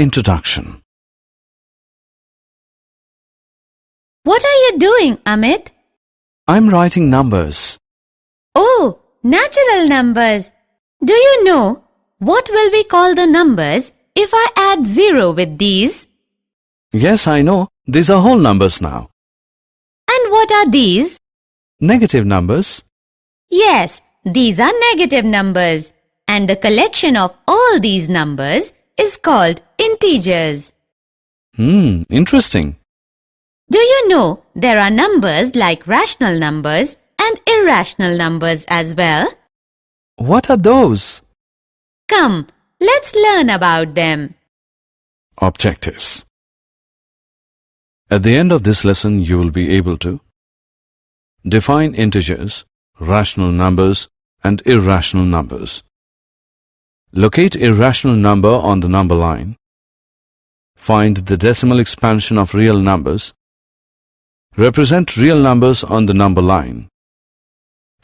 Introduction. What are you doing, Amit? I'm writing numbers. Oh, natural numbers. Do you know what will we call the numbers if I add 0 with these? Yes, I know. These are whole numbers now. And what are these? Negative numbers. Yes, these are negative numbers. And the collection of all these numbers is called integers. Interesting. Do you know there are numbers like rational numbers and irrational numbers as well? What are those? Come, let's learn about them. Objectives. At the end of this lesson, you will be able to define integers, rational numbers, and irrational numbers. Locate irrational number on the number line. Find the decimal expansion of real numbers. Represent real numbers on the number line.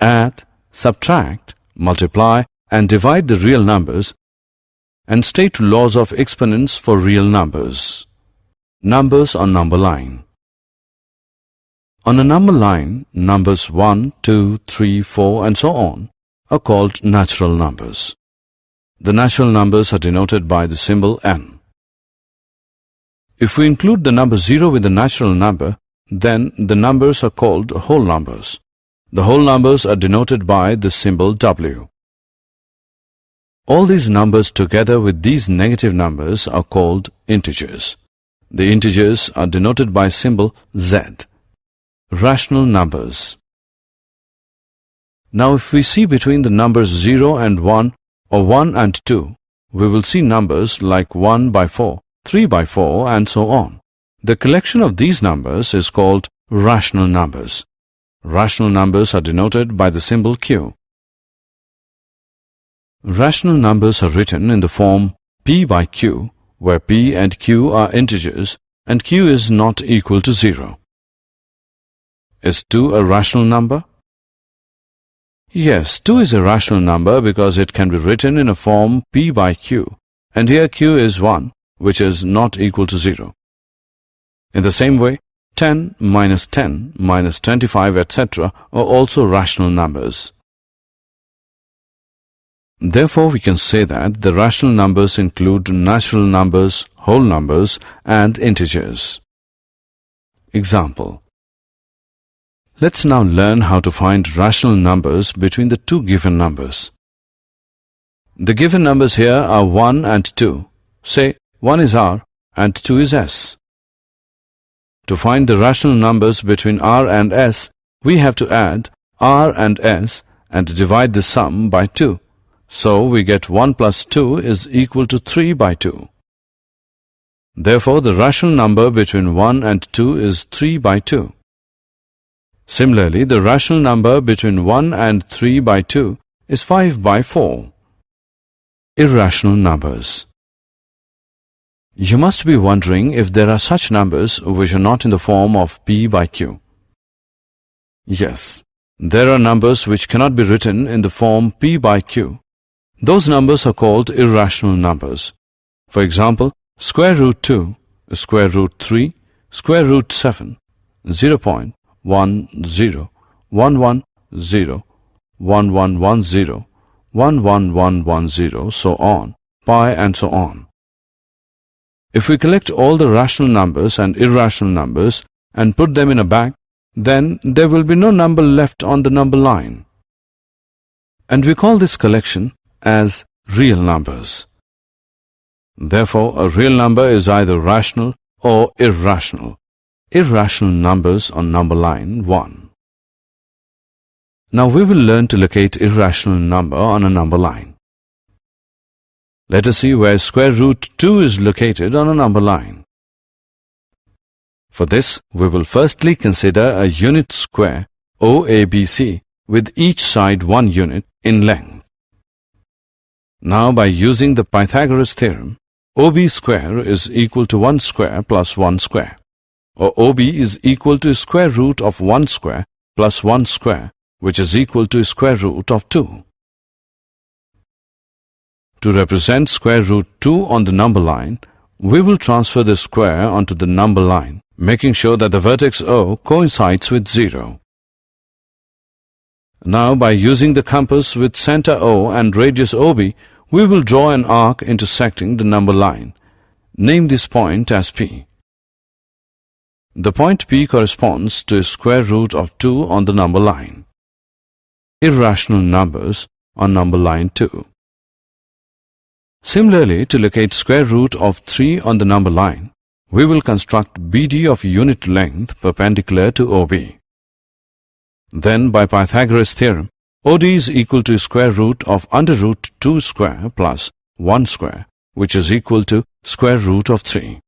Add, subtract, multiply, and divide the real numbers, and state laws of exponents for real numbers. Numbers on number line. On a number line, numbers 1, 2, 3, 4, and so on are called natural numbers. The natural numbers are denoted by the symbol n. If we include the number 0 with the natural number, then the numbers are called whole numbers. The whole numbers are denoted by the symbol w. All these numbers together with these negative numbers are called integers. The integers are denoted by symbol z. Rational numbers. Now if we see between the numbers 0 and 1 or 1 and 2, we will see numbers like 1 by 4, 3 by 4 and so on. The collection of these numbers is called rational numbers. Rational numbers are denoted by the symbol q. Rational numbers are written in the form p by q, where p and q are integers and q is not equal to 0. Is 2 a rational number? Yes, 2 is a rational number because it can be written in a form p by q, and here q is 1, which is not equal to 0. In the same way, 10 minus 25, etc. are also rational numbers. Therefore, we can say that the rational numbers include natural numbers, whole numbers, and integers. Example. Let's now learn how to find rational numbers between the two given numbers. The given numbers here are 1 and 2. Say 1 is r and 2 is s. To find the rational numbers between r and s, we have to add r and s and divide the sum by 2. So we get 1 plus 2 is equal to 3 by 2. Therefore, the rational number between 1 and 2 is 3 by 2. Similarly, the rational number between 1 and 3 by 2 is 5 by 4. Irrational numbers. You must be wondering if there are such numbers which are not in the form of p by q. Yes, there are numbers which cannot be written in the form p by q. Those numbers are called irrational numbers. For example, square root 2, square root 3, square root 7, 0.10, 1110, 1110, 11110, so on, pi and so on. If we collect all the rational numbers and irrational numbers and put them in a bag, then there will be no number left on the number line. And we call this collection as real numbers. Therefore, a real number is either rational or irrational. Irrational numbers on number line 1. Now we will learn to locate irrational number on a number line. Let us see where square root 2 is located on a number line. For this, we will firstly consider a unit square OABC with each side 1 unit in length. Now by using the Pythagoras theorem, OB square is equal to 1 square plus 1 square, or OB is equal to square root of 1 square plus 1 square, which is equal to square root of 2. To represent square root 2 on the number line, we will transfer the square onto the number line, making sure that the vertex O coincides with 0. Now, by using the compass with center O and radius OB, we will draw an arc intersecting the number line. Name this point as P. The point P corresponds to square root of 2 on the number line. Irrational numbers on number line 2. Similarly, to locate square root of 3 on the number line, we will construct BD of unit length perpendicular to OB. Then, by Pythagoras theorem, OD is equal to square root of under root 2 square plus 1 square, which is equal to square root of 3.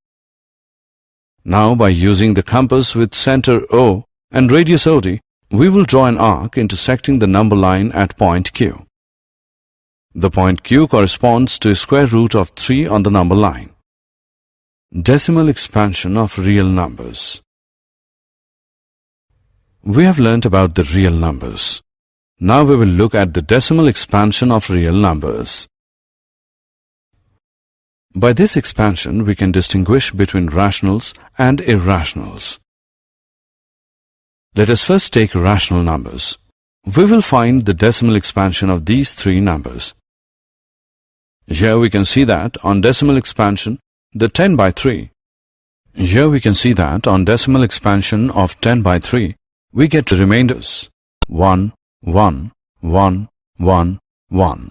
Now, by using the compass with center O and radius OD, we will draw an arc intersecting the number line at point Q. The point Q corresponds to square root of 3 on the number line. Decimal expansion of real numbers. We have learnt about the real numbers. Now we will look at the decimal expansion of real numbers. By this expansion, we can distinguish between rationals and irrationals. Let us first take rational numbers. We will find the decimal expansion of these three numbers. Here we can see that on decimal expansion, the 10 by 3. Here we can see that on decimal expansion of 10 by 3, we get remainders 1, 1, 1, 1, 1.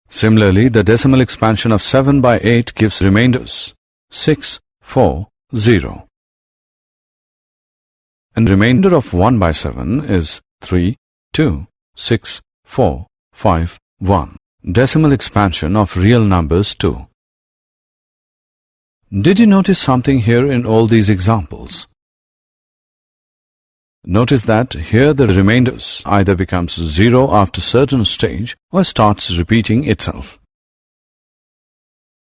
Similarly, the decimal expansion of 7 by 8 gives remainders 6, 4, 0. And remainder of 1 by 7 is 3, 2, 6, 4, 5, 1. Decimal expansion of real numbers too. Did you notice something here in all these examples? Notice that here the remainders either becomes 0 after certain stage or starts repeating itself.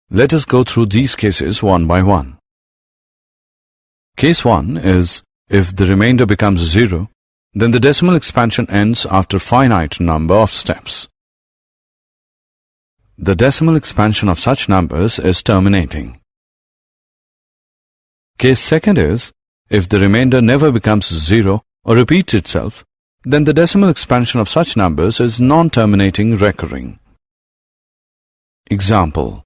Let us go through these cases one by one. Case 1 is if the remainder becomes 0, then the decimal expansion ends after finite number of steps. The decimal expansion of such numbers is terminating. Case 2 is if the remainder never becomes 0 or repeats itself, then the decimal expansion of such numbers is non-terminating recurring. Example.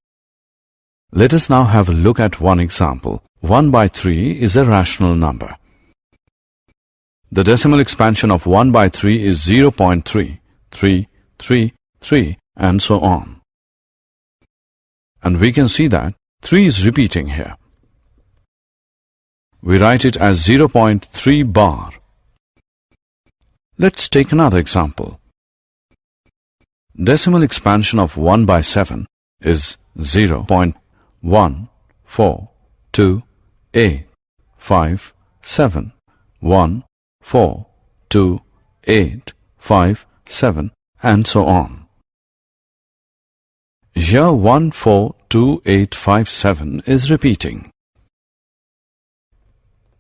Let us now have a look at one example. 1 by 3 is a rational number. The decimal expansion of 1 by 3 is 0.3, 3, 3, 3, and so on. And we can see that 3 is repeating here. We write it as 0.3 bar. Let's take another example. Decimal expansion of 1 by 7 is 0.142857, 14285, and so on. Here 142857 is repeating.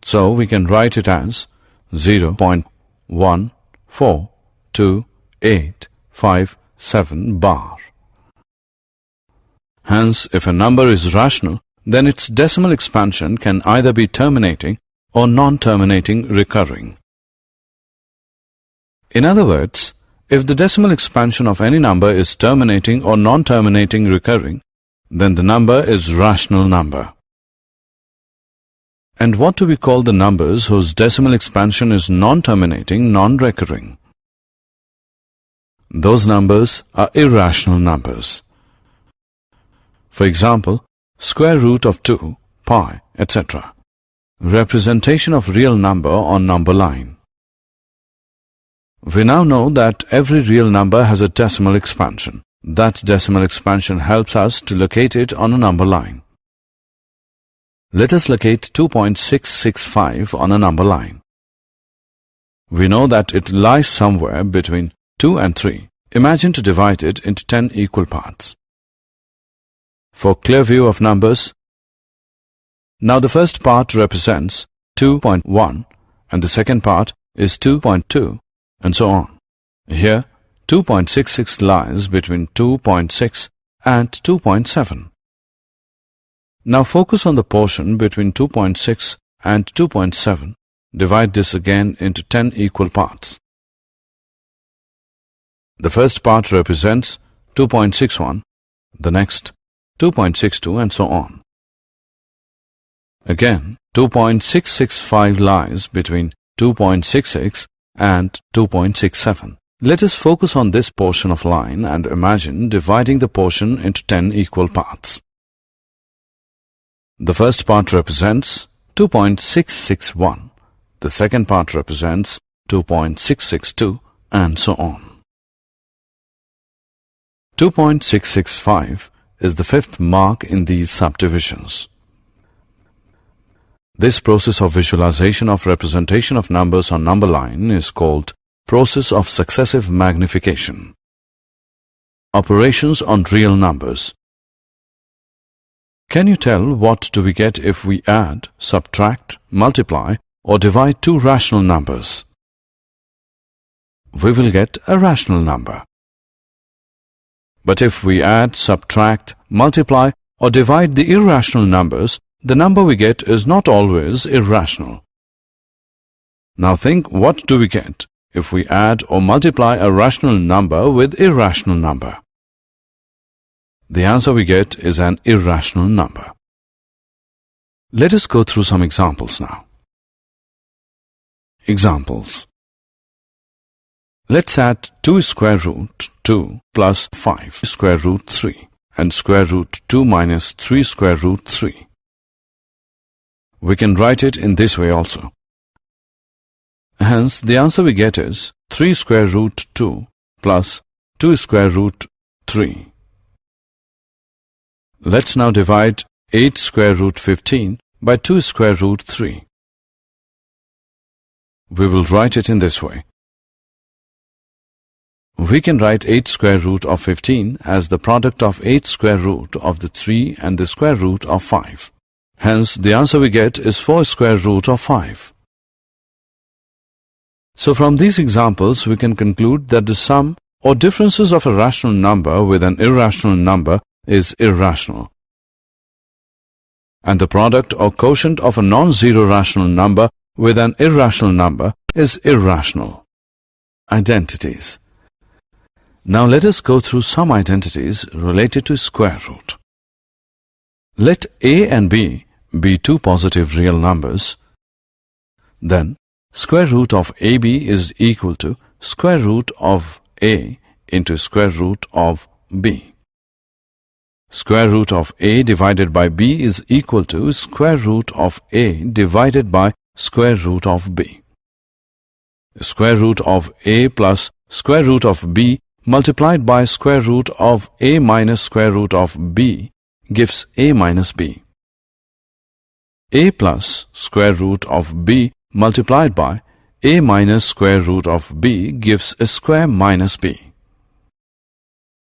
So we can write it as 0.142857 bar. Hence, if a number is rational, then its decimal expansion can either be terminating or non-terminating recurring. In other words, if the decimal expansion of any number is terminating or non-terminating recurring, then the number is rational number. And what do we call the numbers whose decimal expansion is non-terminating, non-recurring? Those numbers are irrational numbers. For example, square root of 2, pi, etc. Representation of real number on number line. We now know that every real number has a decimal expansion. That decimal expansion helps us to locate it on a number line. Let us locate 2.665 on a number line. We know that it lies somewhere between 2 and 3. Imagine to divide it into 10 equal parts. For clear view of numbers, now the first part represents 2.1 and the second part is 2.2 and so on. Here 2.66 lies between 2.6 and 2.7. Now focus on the portion between 2.6 and 2.7. Divide this again into 10 equal parts. The first part represents 2.61, the next 2.62, and so on. Again, 2.665 lies between 2.66 and 2.67. Let us focus on this portion of line and imagine dividing the portion into 10 equal parts. The first part represents 2.661. The second part represents 2.662, and so on. 2.665 is the fifth mark in these subdivisions. This process of visualization of representation of numbers on number line is called process of successive magnification. Operations on real numbers. Can you tell what do we get if we add, subtract, multiply, or divide two rational numbers? We will get a rational number. But if we add, subtract, multiply, or divide the irrational numbers, the number we get is not always irrational. Now think, what do we get if we add or multiply a rational number with irrational number? The answer we get is an irrational number. Let us go through some examples now. Examples. Let's add 2 square root 2 plus 5 square root 3 and square root 2 minus 3 square root 3. We can write it in this way also. Hence, the answer we get is 3 square root 2 plus 2 square root 3. Let's now divide 8 square root 15 by 2 square root 3. We will write it in this way. We can write 8 square root of 15 as the product of 8 square root of the 3 and the square root of 5. Hence, the answer we get is 4 square root of 5. So from these examples, we can conclude that the sum or differences of a rational number with an irrational number is irrational, and the product or quotient of a non-zero rational number with an irrational number is irrational. Identities. Now let us go through some identities related to square root. Let a and b be two positive real numbers. Then square root of ab is equal to square root of a into square root of b. Square root of a divided by b is equal to square root of a divided by square root of b. Square root of a plus square root of b multiplied by square root of a minus square root of b gives a minus b. A plus square root of b multiplied by a minus square root of b gives a square minus b.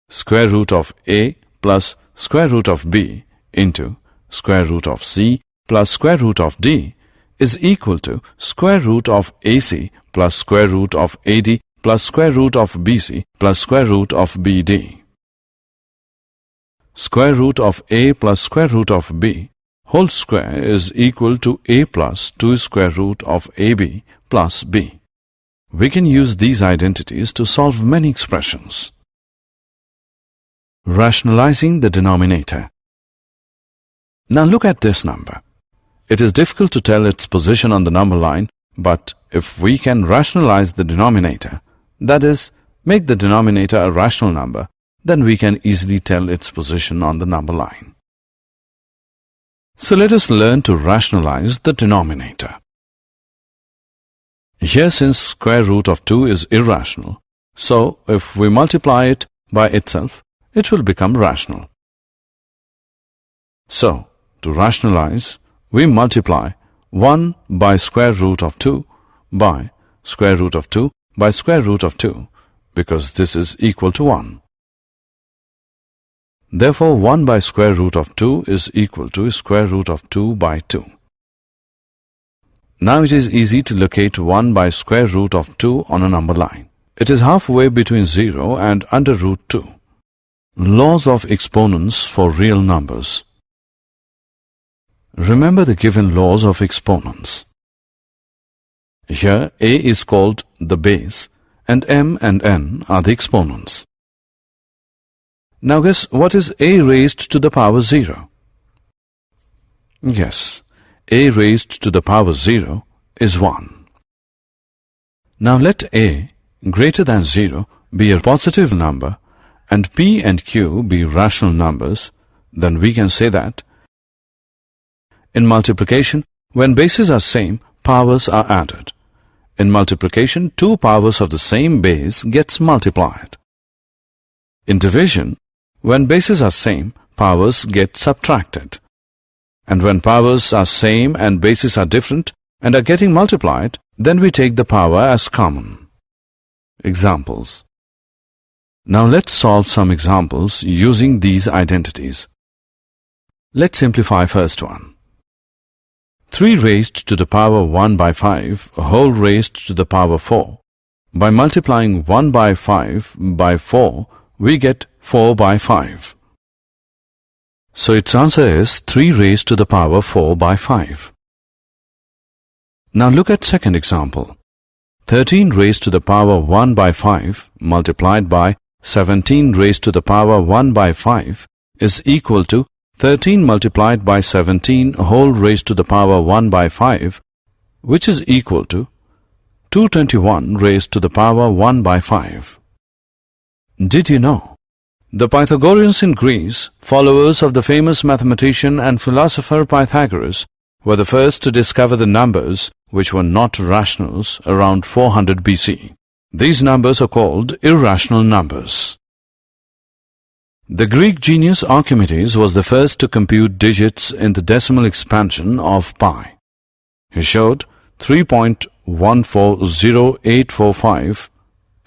Square root of a plus square root of b into square root of c plus square root of d is equal to square root of ac plus square root of ad plus square root of bc plus square root of bd. Square root of a plus square root of b whole square is equal to a plus 2 square root of ab plus b. We can use these identities to solve many expressions. Rationalizing the denominator. Now look at this number. It is difficult to tell its position on the number line, but if we can rationalize the denominator, that is, make the denominator a rational number, then we can easily tell its position on the number line. So let us learn to rationalize the denominator. Here, since square root of 2 is irrational, so if we multiply it by itself, it will become rational. So, to rationalize, we multiply 1 by square root of 2 by square root of 2 by square root of 2, because this is equal to 1. Therefore, 1 by square root of 2 is equal to square root of 2 by 2. Now it is easy to locate 1 by square root of 2 on a number line. It is halfway between 0 and under root 2. Laws of exponents for real numbers. remember the given laws of exponents. Here a is called the base and m and n are the exponents. Now guess what is a raised to the power 0? Yes, a raised to the power 0 is 1. Now let a greater than 0 be a positive number and p and q be rational numbers, then we can say that in multiplication, when bases are same, powers are added. In multiplication, two powers of the same base gets multiplied. In division, when bases are same, powers get subtracted. And when powers are same and bases are different and are getting multiplied, then we take the power as common. Examples. Now let's solve some examples using these identities. Let's simplify first one. 3 raised to the power 1 by 5 whole raised to the power 4. By multiplying 1 by 5 by 4, we get 4 by 5. So its answer is 3 raised to the power 4 by 5. Now look at second example. 13 raised to the power 1 by 5 multiplied by 17 raised to the power 1 by 5 is equal to 13 multiplied by 17 whole raised to the power 1 by 5, which is equal to 221 raised to the power 1 by 5. Did you know? The Pythagoreans in Greece, followers of the famous mathematician and philosopher Pythagoras, were the first to discover the numbers which were not rationals around 400 BC. These numbers are called irrational numbers. The Greek genius Archimedes was the first to compute digits in the decimal expansion of pi. He showed 3.140845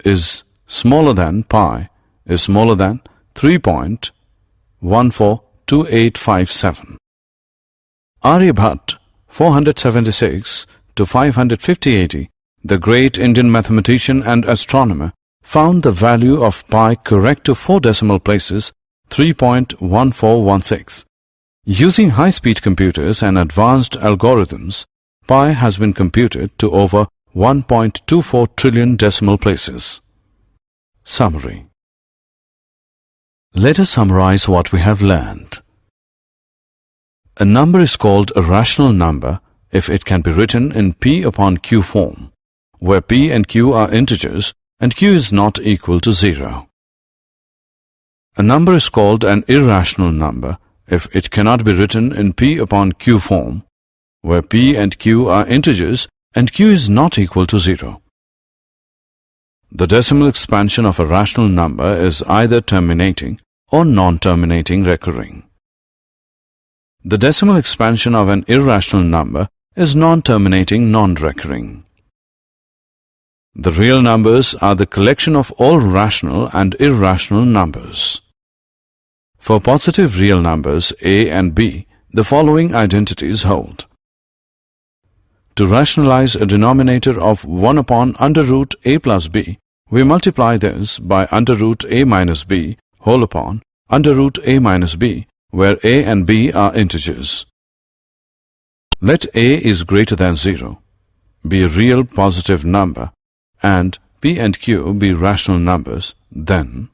is smaller than pi is smaller than 3.142857. Aryabhat, 476 to 550 AD, the great Indian mathematician and astronomer, found the value of pi correct to 4 decimal places, 3.1416. Using high-speed computers and advanced algorithms, pi has been computed to over 1.24 trillion decimal places. Summary. Let us summarize what we have learned. A number is called a rational number if it can be written in p upon q form, where p and q are integers and q is not equal to 0. A number is called an irrational number if it cannot be written in p upon q form, where p and q are integers and q is not equal to 0. The decimal expansion of a rational number is either terminating or non-terminating recurring. The decimal expansion of an irrational number is non-terminating non-recurring. The real numbers are the collection of all rational and irrational numbers. For positive real numbers a and b, the following identities hold. To rationalize a denominator of 1 upon under root a plus b, we multiply this by under root a minus b whole upon under root a minus b, where a and b are integers. Let a is greater than 0, be a real positive number, and p and q be rational numbers, then